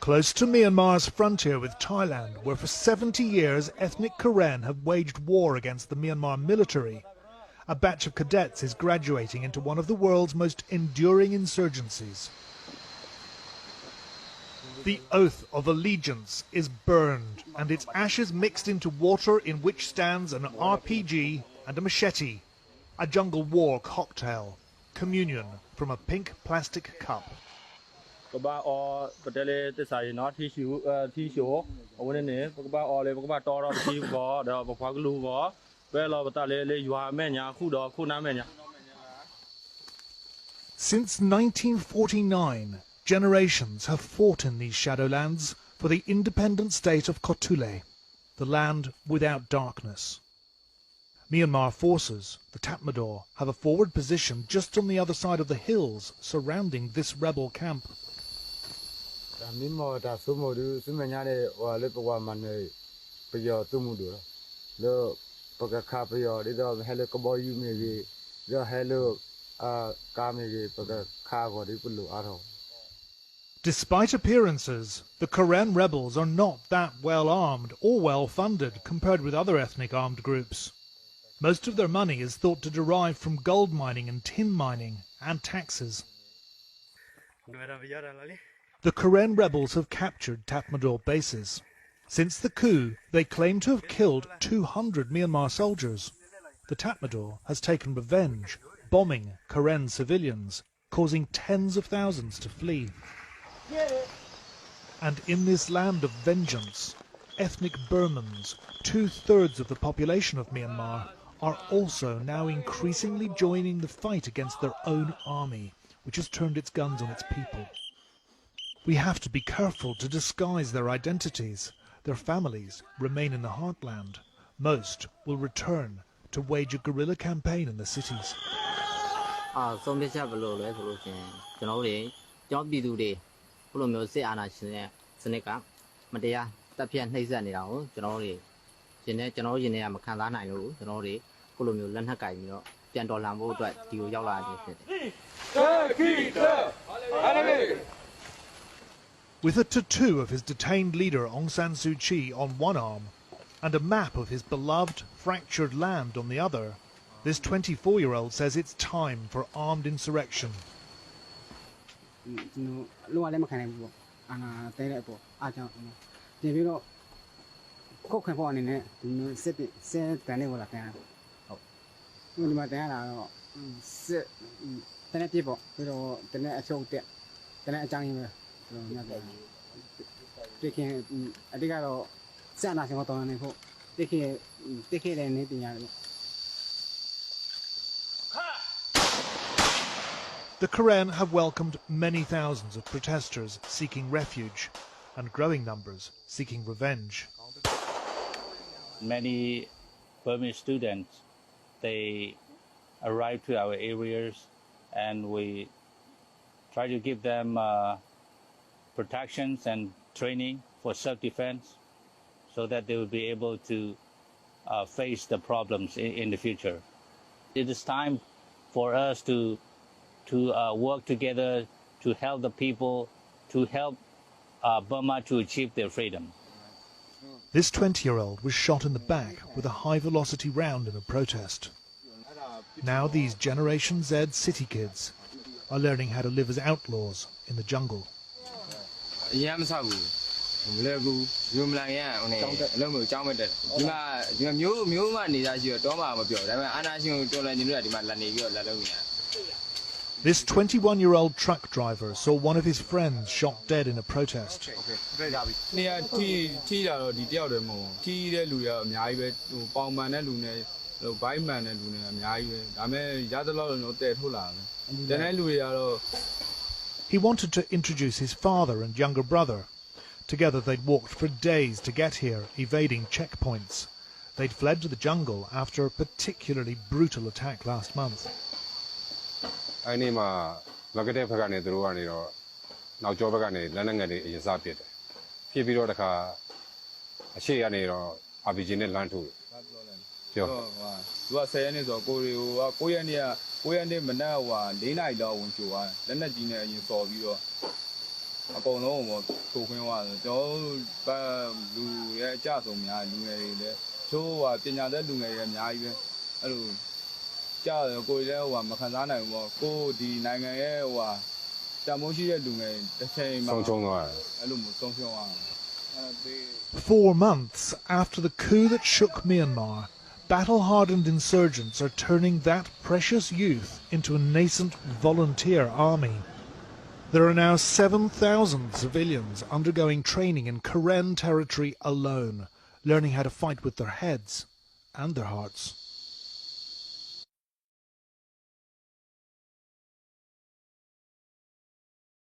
Close to Myanmar's frontier with Thailand, where for 70 years ethnic Karen have waged war against the Myanmar military, a batch of cadets is graduating into one of the world's most enduring insurgencies. The oath of allegiance is burned and its ashes mixed into water in which stands an RPG and a machete, a jungle war cocktail, communion from a pink plastic cup. Since 1949, generations have fought in these shadowlands for the independent state of Kotule, the land without darkness. Myanmar forces, the Tatmadaw, have a forward position just on the other side of the hills surrounding this rebel camp. Despite appearances, the Karen rebels are not that well armed or well funded compared with other ethnic armed groups. Most of their money is thought to derive from gold mining and tin mining and taxes. The Karen rebels have captured Tatmadaw bases. Since the coup, they claim to have killed 200 Myanmar soldiers. The Tatmadaw has taken revenge, bombing Karen civilians, causing tens of thousands to flee. And in this land of vengeance, ethnic Burmans, 2/3 of the population of Myanmar, are also now increasingly joining the fight against their own army, which has turned its guns on its people. We have to be careful to disguise their identities. Their families remain in the heartland. Most will return to wage a guerrilla campaign in the cities. With a tattoo of his detained leader Aung San Suu Kyi on one arm and a map of his beloved, fractured land on the other, this 24-year-old says it's time for armed insurrection. The Karen have welcomed many thousands of protesters seeking refuge and growing numbers seeking revenge. Many Burmese students, they arrive to our areas and we try to give them protections and training for self-defense so that they will be able to face the problems in the future. It is time for us to work together to help the people, to help Burma to achieve their freedom. This 20-year-old was shot in the back with a high-velocity round in a protest. Now these Generation Z city kids are learning how to live as outlaws in the jungle. This 21-year-old truck driver saw one of his friends shot dead in a protest. He wanted to introduce his father and younger brother. Together they'd walked for days to get here, evading checkpoints. They'd fled to the jungle after a particularly brutal attack last month. အကုန်လုံးကိုထိုးခွင်းသွားတယ်ကျွန်တော်လူရဲ့အကြဆုံးများလူငယ်တွေလည်းချိုးပညာတတ်လူငယ်တွေအများကြီးပဲအဲ့လိုကြားတယ်ကိုယ်လည်းမခံစားနိုင်ဘူးပေါ့ကိုဒီနိုင်ငံရဲ့တန်ဖိုးရှိတဲ့လူငယ်တစ်ချိန်မှာဆုံးရှုံးသွားတယ်အဲ့လိုမျိုးဆုံးရှုံးသွားတယ် 4 months after the coup that shook Myanmar, battle-hardened insurgents are turning that precious youth into a nascent volunteer army. There are now 7,000 civilians undergoing training in Karen territory alone, learning how to fight with their heads and their hearts.